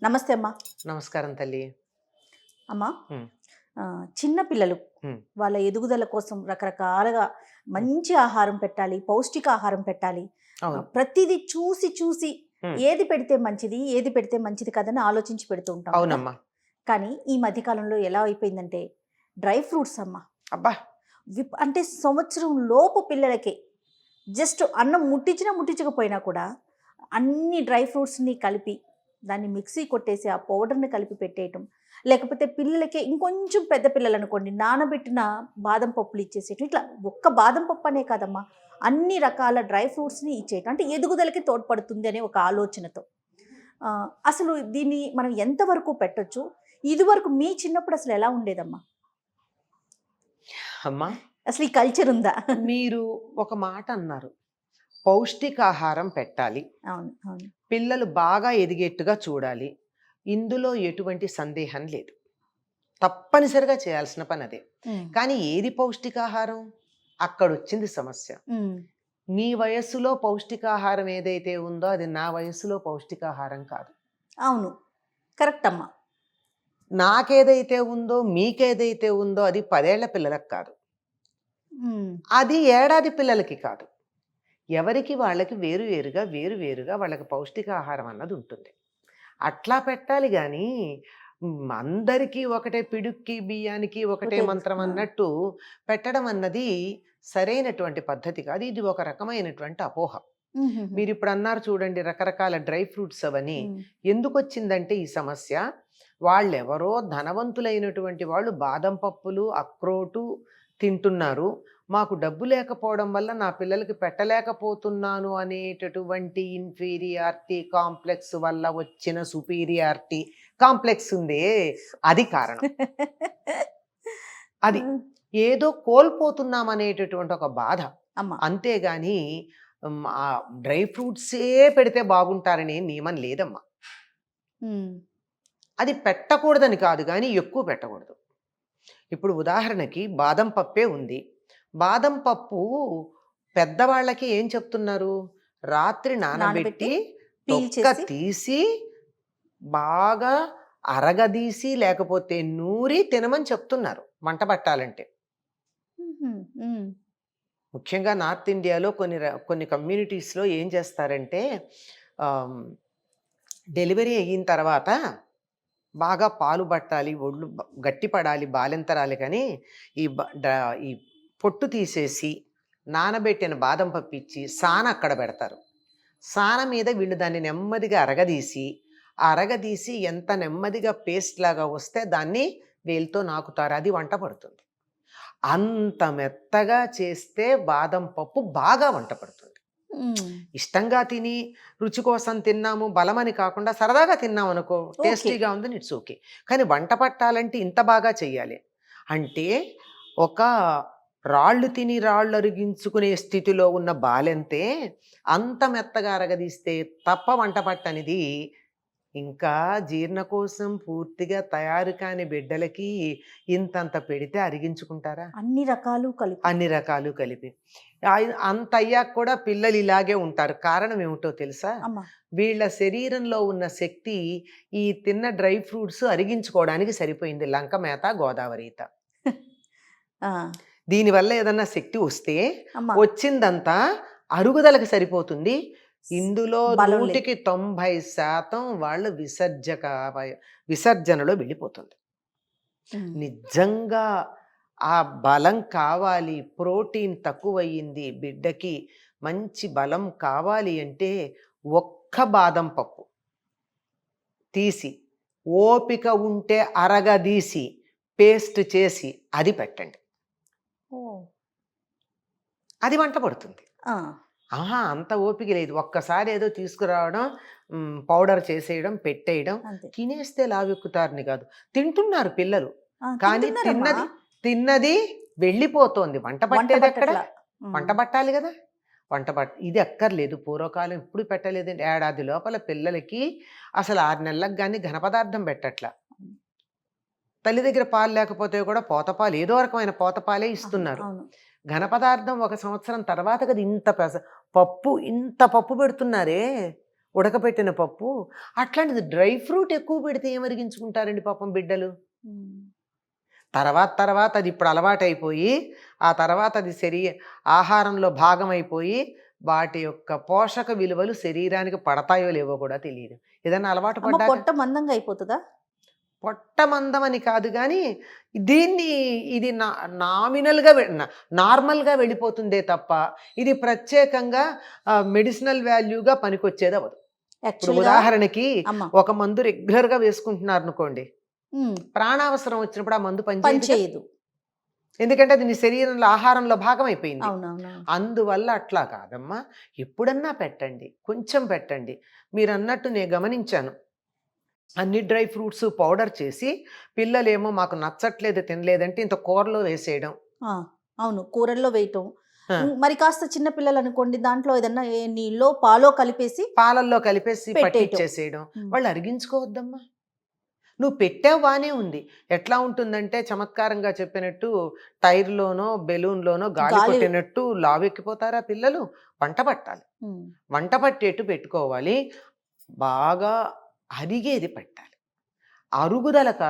నమస్తే అమ్మా. నమస్కారం తల్లి. అమ్మా, హ్మ్. చిన్న పిల్లలు హ్మ్. వాళ్ళ ఎదుగుదల కోసం రకరకాలుగా హ్మ్. మంచి ఆహారం పెట్టాలి, పౌష్టిక ఆహారం పెట్టాలి. అవును. ప్రతిదీ చూసి చూసి హ్మ్. ఏది పెడితే మంచిది, ఏది పెడితే మంచిది కాదని ఆలోచించి పెడుతూ ఉంటాం కదా. అవునమ్మా. కానీ ఈ మధ్యకాలంలో ఎలా అయిపోయిందంటే డ్రై ఫ్రూట్స్ అమ్మా. అబ్బా! అంటే సంవత్సరం లోపు పిల్లలకి జస్ట్ అన్నం ముట్టించకపోయినా కూడా అన్ని డ్రై ఫ్రూట్స్ని కలిపి దాన్ని మిక్సీ కొట్టేసి ఆ పౌడర్ని కలిపి పెట్టేయటం, లేకపోతే పిల్లలకి ఇంకొంచెం పెద్ద పిల్లలు అనుకోండి నానబెట్టిన బాదం పప్పులు ఇచ్చేసేయటం. ఇట్లా ఒక్క బాదం పప్పు అనే కాదమ్మా, అన్ని రకాల డ్రై ఫ్రూట్స్ని ఇచ్చేయటం అంటే ఎదుగుదలకి తోడ్పడుతుంది అనే ఒక ఆలోచనతో. అసలు దీన్ని మనం ఎంతవరకు పెట్టొచ్చు? ఇదివరకు మీ చిన్నప్పుడు అసలు ఎలా ఉండేదమ్మా? అమ్మా, అసలు ఈ కల్చర్ ఉందా? మీరు ఒక మాట అన్నారు. పౌష్టికాహారం పెట్టాలి. అవును, అవును. పిల్లలు బాగా ఎదిగేట్టుగా చూడాలి. ఇందులో ఎటువంటి సందేహం లేదు. తప్పనిసరిగా చేయాల్సిన పని అదే. ఉమ్, కానీ ఏది పౌష్టికాహారం? అక్కడొచ్చింది సమస్య. ఉమ్, మీ వయస్సులో పౌష్టికాహారం ఏదైతే ఉందో అది నా వయస్సులో పౌష్టికాహారం కాదు. అవును, కరెక్ట్ అమ్మా. నాకేదైతే ఉందో మీకేదైతే ఉందో అది 10 ఏళ్ల పిల్లలకు కాదు. ఉమ్, అది ఏడాది పిల్లలకి కాదు. ఎవరికి వాళ్ళకి వేరువేరుగా వాళ్ళకి పౌష్టికాహారం అన్నది ఉంటుంది. అట్లా పెట్టాలి గానీ, అందరికీ ఒకటే పిడుక్కి, బియ్యానికి ఒకటే ఒకటే మంత్రం ఆ, అన్నట్టు పెట్టడం అన్నది సరైనటువంటి పద్ధతి కాదు. ఇది ఒక రకమైనటువంటి అపోహ. ఉహుహు, మీరిప్పుడు అన్నారు చూడండి రకరకాల డ్రై ఫ్రూట్స్ అవని. ఉమ్, ఎందుకొచ్చిందంటే ఈ సమస్య, వాళ్ళెవరో ధనవంతులైనటువంటి వాళ్ళు బాదం పప్పులు, అక్రోటు తింటున్నారు. మాకు డబ్బు లేకపోవడం వల్ల నా పిల్లలకి పెట్టలేకపోతున్నాను అనేటటువంటి ఇన్ఫీరియారిటీ కాంప్లెక్స్ వల్ల వచ్చిన సుపీరియారిటీ కాంప్లెక్స్ ఉందే, అది కారణం. అది. ఉమ్, ఏదో కోల్పోతున్నాం అనేటటువంటి ఒక బాధ. అమ్మా. అంతేగాని ఆ డ్రై ఫ్రూట్సే పెడితే బాగుంటారనే నియమం లేదమ్మా. ఉమ్, అది పెట్టకూడదని కాదు కానీ ఎక్కువ పెట్టకూడదు. ఇప్పుడు ఉదాహరణకి బాదం పప్పే ఉంది. బాదం పప్పు పెద్దవాళ్ళకి ఏం చెప్తున్నారు? రాత్రి నానబెట్టి నానబెట్టి పీల్ తొక్క చేసి తీసి బాగా అరగదీసి లేకపోతే నూరి తినమని చెప్తున్నారు వంట పట్టాలంటే. ఉహు, ఉమ్, ముఖ్యంగా నార్త్ ఇండియాలో కొన్ని కమ్యూనిటీస్లో ఏం చేస్తారంటే ఆమ్, డెలివరీ అయిన తర్వాత బాగా పాలు పట్టాలి, ఒళ్ళు గట్టి పడాలి, బాలింతరాలి కానీ ఈ పొట్టు తీసేసి నానబెట్టిన బాదం పప్పు ఇచ్చి సాన అక్కడ పెడతారు. సాన మీద వీళ్ళు దాన్ని నెమ్మదిగా అరగదీసి అరగదీసి ఎంత నెమ్మదిగా పేస్ట్ లాగా వస్తే దాన్ని వేలుతో నాకుతారు. అది వంట పడుతుంది. అంత మెత్తగా చేస్తే బాదం పప్పు బాగా వంట పడుతుంది. ఉమ్, ఇష్టంగా తిని రుచి కోసం తిన్నాము బలమని కాకుండా సరదాగా తిన్నాం అనుకో, ఓకే. టేస్టీగా ఉంది, ఇట్స్ ఓకే. కానీ వంట పట్టాలంటే ఇంత బాగా చెయ్యాలి. అంటే ఒక రాళ్ళు తిని రాళ్ళు అరిగించుకునే స్థితిలో ఉన్న బాలెంతే అంత మెత్తగా అరగదీస్తే తప్ప వంట పట్టనిది. ఇంకా జీర్ణకోశం పూర్తిగా తయారు కాని బిడ్డలకి ఇంతంత పెడితే అరిగించుకుంటారా? అన్ని రకాలు కలిపి. అన్ని రకాలు కలిపి. అంత అయ్యాక కూడా పిల్లలు ఇలాగే ఉంటారు. కారణం ఏమిటో తెలుసా? అమ్మా. వీళ్ళ శరీరంలో ఉన్న శక్తి ఈ తిన్న డ్రై ఫ్రూట్స్ అరిగించుకోవడానికి సరిపోయింది. లంక మేత, గోదావరి ఈత. ఆ, దీనివల్ల ఏదన్నా శక్తి వస్తే అమ్మా. వచ్చిందంతా అరుగుదలకు సరిపోతుంది. ఇందులో బలం లేదు. 100కి 90% వాళ్ళు విసర్జనలో వెళ్ళిపోతుంది. ఉమ్, నిజంగా ఆ బలం కావాలి, ప్రోటీన్ తక్కువయ్యింది, బిడ్డకి మంచి బలం కావాలి అంటే ఒక్క బాదం పప్పు తీసి ఓపిక ఉంటే అరగదీసి పేస్ట్ చేసి అది పెట్టండి. ఓ, అది వంట పడుతుంది. ఆ, అంత ఓపిక లేదు. ఒక్కసారి ఏదో తీసుకురావడం, పౌడర్ చేసేయడం, పెట్టేయడం, అంతే. తినేస్తే లావెక్కుతారని కాదు. తింటున్నారు పిల్లలు. ఆ, కానీ తింటున్నారమ్మా. తిన్నది వెళ్ళిపోతోంది. వంట వంట పట్టేది ఎక్కడ? పట్టట్లా. వంట పట్టాలి కదా. ఇది అక్కర్లేదు. పూర్వకాలం ఎప్పుడు పెట్టలేదండి. ఏడాది లోపల పిల్లలకి అసలు 6 నెలలకు కానీ ఘన పదార్థం పెట్టట్ల. తల్లి దగ్గర పాలు లేకపోతే కూడా పోతపాలు, ఏదో రకమైన పోతపాలే ఇస్తున్నారు. అవును. ఘన పదార్థం 1 సంవత్సరం తర్వాత కదా ఇంత పప్పు పెడుతున్నారే, ఉడకపెట్టిన పప్పు. అట్లాంటిది డ్రై ఫ్రూట్ ఎక్కువ పెడితే ఏమరిగించుకుంటారండి పాపం బిడ్డలు. తర్వాత అది ఇప్పుడు అలవాటైపోయి, ఆ తర్వాత అది ఆహారంలో భాగమైపోయి, వాటి యొక్క పోషక విలువలు శరీరానికి పడతాయో లేవో కూడా తెలియదు. ఏదన్నా అలవాటు అమ్మ పడ్డాక పొట్ట మందంగా అయిపోతుందా? పొట్ట మందమని కాదు గానీ, ఇది నార్మల్‌గా వెళ్ళిపోతుందే తప్ప, ఇది ప్రత్యేకంగా మెడిసినల్ వాల్యూగా పనికొచ్చేదవ్వదు. ఇప్పుడు యాక్చువల్‌గా ఉదాహరణకి అమ్మ ఒక మందు రెగ్యులర్‌గా వేసుకుంటున్నారనుకోండి, ప్రాణావసరం వచ్చినప్పుడు ఆ మందు పని పనిచేయదుగా. చేయదు. ఎందుకంటే అది నీ శరీరంలో ఆహారంలో భాగమైపోయింది. అవునవునవును. అందువల్ల అట్లా కాదమ్మా. ఎప్పుడన్నా పెట్టండి, కొంచెం పెట్టండి. మీరన్నట్టు నేను గమనించాను. అన్ని డ్రై ఫ్రూట్స్ పౌడర్ చేసి పిల్లలేమో మాకు నచ్చట్లేదు, తినలేదంటే ఇంత కూరలో వేసేయడం. ఆ! అవును. కూరల్లో వేయటం. ఆ, మరి కాస్త చిన్న పిల్లలనుకోండి దాంట్లో ఏదన్నా నీళ్ళో, పాలో కలిపేసి పాలల్లో కలిపేసి పెట్టేయటం. పట్టిచ్చేసేయడం. వాళ్ళు అరిగించుకోవద్దమ్మా. నువ్వు పెట్టావు బానే ఉంది. ఎట్లా ఉంటుందంటే చమత్కారంగా చెప్పినట్టు టైర్‌లోనో, బెలూన్‌లోనో గాలి గాలి కొట్టినట్టు లావెక్కిపోతారా పిల్లలు? వంట పట్టాలి. హ్మ్. వంట పట్టేట్టు పెట్టుకోవాలి. బాగా అరిగేది పెట్టాలి. అరుగుదలక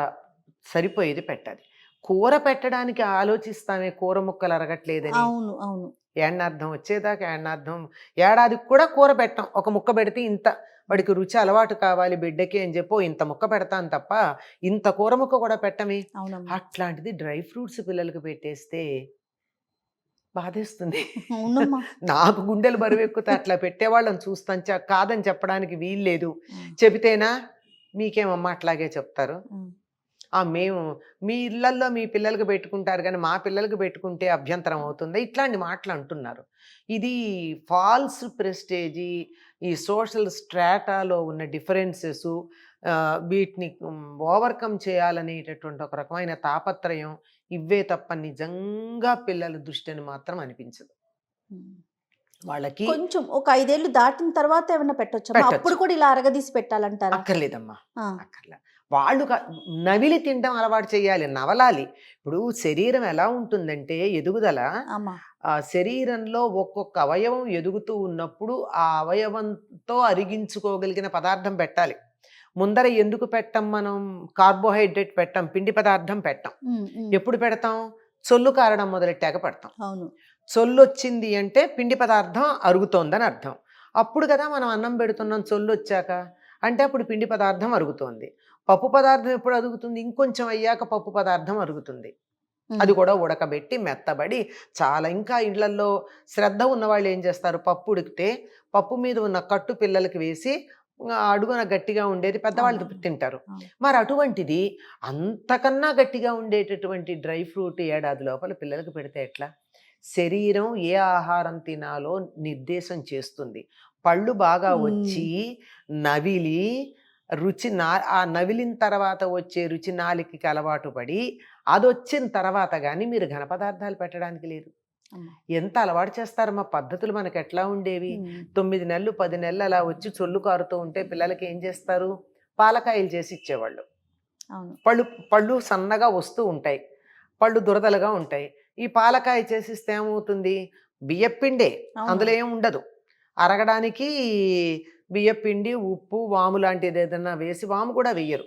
సరిపోయేది పెట్టాలి. కూర పెట్టడానికి ఆలోచిస్తామే కూర ముక్కలు అరగట్లేదని. అవును. అవును. ఏడనార్థం వచ్చేదాకా ఏడనార్థం ఏడాదికి కూడా కూర పెట్టం. ఒక ముక్క పెడితే ఇంత వాడికి రుచి అలవాటు కావాలి బిడ్డకి అని చెప్పి ఇంత ముక్క పెడతాను తప్ప ఇంత కూర ముక్క కూడా పెట్టమే. అవునమ్మా. అట్లాంటిది డ్రై ఫ్రూట్స్ పిల్లలకి పెట్టేస్తే బాధేస్తుంది. అవునమ్మా. నాకు గుండెలు బరువెక్కుతాయి అట్లా పెట్టేవాళ్ళని చూస్తాను. కాదని చెప్పడానికి వీల్లేదు. ఆ! చెబితేనా మీకేమమ్మా అట్లాగే చెప్తారు. హ్మ్. మేము మీ ఇళ్లల్లో మీ పిల్లలకి పెట్టుకుంటారు కానీ మా పిల్లలకి పెట్టుకుంటే అభ్యంతరం అవుతుందా? ఇట్లాంటి మాటలు అంటున్నారు. ఇది ఫాల్స్ ప్రెస్టేజీ, ఈ సోషల్ స్ట్రాటాలో ఉన్న డిఫరెన్సెసు, వీటిని ఓవర్‌కమ్ చేయాలనేటటువంటి ఒక రకమైన తాపత్రయం ఇవ్వే తప్ప నిజంగా పిల్లల దృష్టిని మాత్రం అనిపించదు. హ్మ్. వాళ్ళకి కొంచెం ఒక 5 ఏళ్ళు దాటిన తర్వాత ఏమన్నా పెట్టొచ్చమ్మా? అప్పుడు పెట్టొచ్చు. కూడా ఇలా అరగదీసి పెట్టాలంటారా? అక్కర్లేదమ్మా. ఆ! అక్కర్లే. వాళ్ళు నమిలి తినడం అలవాటు చేయాలి. నవలాలి. ఇప్పుడు శరీరం ఎలా ఉంటుందంటే ఎదుగుదల అమ్మా. శరీరంలో ఒక్కొక్క అవయవం ఎదుగుతూ ఉన్నప్పుడు ఆ అవయవంతో అరిగించుకోగలిగిన పదార్థం పెట్టాలి. ముందర ఎందుకు పెట్టం మనం? కార్బోహైడ్రేట్ పెట్టం. పిండి పదార్థం పెట్టం. హ్మ్. హ్మ్. ఎప్పుడు పెడతాం? చొల్లు కారడం మొదలెట్టాక పెడతాం. అవును. చొల్లొచ్చింది అంటే పిండి పదార్థం అరుగుతోందని అర్థం. అప్పుడు కదా మనం అన్నం పెడుతున్నాం చొల్లొచ్చాక. అంటే అప్పుడు పిండి పదార్థం అరుగుతోంది. పప్పు పదార్థం ఎప్పుడు అరుగుతుంది? ఇంకొంచెం అయ్యాక పప్పు పదార్థం అరుగుతుంది. అది హ్మ్. కూడా ఉడకబెట్టి మెత్తబడి చాలా ఇంకా ఇళ్లల్లో శ్రద్ధ ఉన్నవాళ్ళు ఏం చేస్తారు? పప్పు ఉడికితే పప్పు మీద ఉన్న కట్టు పిల్లలకి వేసి అడుగున గట్టిగా ఉండేది పెద్దవాళ్ళు అవునవును. తింటారు. అవును. మరి అటువంటిది అంతకన్నా గట్టిగా ఉండేటటువంటి డ్రై ఫ్రూట్ ఏడాది లోపల పిల్లలకి పెడితే ఎట్లా? శరీరం ఏ ఆహారం తినాలో నిర్దేశం చేస్తుంది. పళ్ళు బాగా హ్మ్. వచ్చి, నవిలి, ఆ నవిలిన తర్వాత వచ్చే రుచి నాలికకి అలవాటు పడి, అదొచ్చిన తర్వాత గానీ మీరు ఘన పదార్థాలు పెట్టడానికి లేదు. అమ్మా. ఎంత అలవాటు చేస్తారమ్మా! పద్ధతులు మనకెట్లా ఉండేవి? హ్మ్. 9 నెలలు, 10 నెలలు అలా వచ్చి చొల్లు కారుతూ ఉంటే పిల్లలకి ఏం చేస్తారు? పాలకాయలు చేసి ఇచ్చేవాళ్ళు. అవును. పళ్ళు పళ్ళు సన్నగా వస్తూ ఉంటాయి. పళ్ళు దురదలుగా ఉంటాయి. ఈ పాలకాయ చేసిస్తే ఏమవుతుంది? బియ్యప్పిండే. అవును. అందులో ఏం ఉండదు. అరగడానికి బియ్యపిండి, ఉప్పు, వాము లాంటిదేదన్నా వేసి వాము కూడా వెయ్యరు.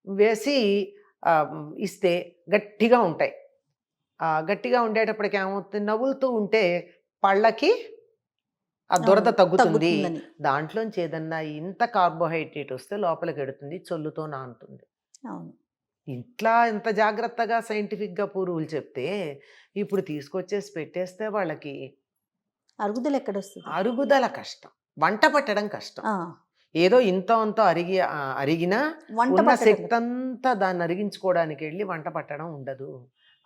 వేసి ఇస్తే గట్టిగా ఉంటాయి. గట్టిగా ఉండేటప్పటికి ఏమవుతుంది? నములుతూ ఉంటే పళ్ళకి ఆ దురద అవును. తగ్గుతుంది. తగ్గుతుందని. దాంట్లోంచి ఏదన్నా ఇంత కార్బోహైడ్రేట్ వస్తే లోపలికెడుతుంది. చొల్లుతో నానుతుంది. అవును. ఇంట్లా ఇంత జాగ్రత్తగా సైంటిఫిక్‌గా పురువులు చెప్తే, ఇప్పుడు తీసుకొచ్చేసి పెట్టేస్తే వాళ్ళకి అరుగుదల ఎక్కడొస్తది? అరుగుదల కష్టం. వంట పట్టడం కష్టం. ఆ! ఏదో ఇంతో అంతో అరిగినా వంట ఉన్న పట్టడం. శక్తంతా దాన్ని అరిగించుకోవడానికెళ్ళి వంట పట్టడం ఉండదు.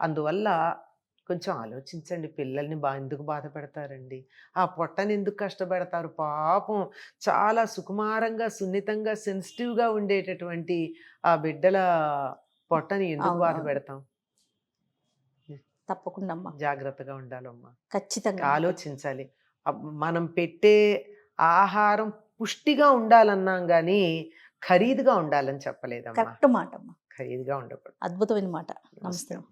అందువల్ల కొంచెం ఆలోచించండి. పిల్లల్ని ఎందుకు బాధ పెడతారండి? ఆ పొట్టని ఎందుకు కష్టపెడతారు? పాపం చాలా సుకుమారంగా, సున్నితంగా, సెన్సిటివ్‌గా ఉండేటటువంటి ఆ బిడ్డల పొట్టని ఎందుకు అవును. బాధ అవును. పెడతాం? తప్పకుండా అమ్మా. జాగ్రత్తగా ఉండాలమ్మా. ఖచ్చితంగా అమ్మా. ఆలోచించాలి. మనం పెట్టే ఆహారం పుష్టిగా ఉండాలన్నాం గానీ, ఖరీదుగా ఉండాలని చెప్పలేదమ్మా. కరెక్ట్ మాట అమ్మా. ఖరీదుగా ఉండకూడదు. అద్భుతమైన మాట. నమస్తే నమస్తే. అమ్మా.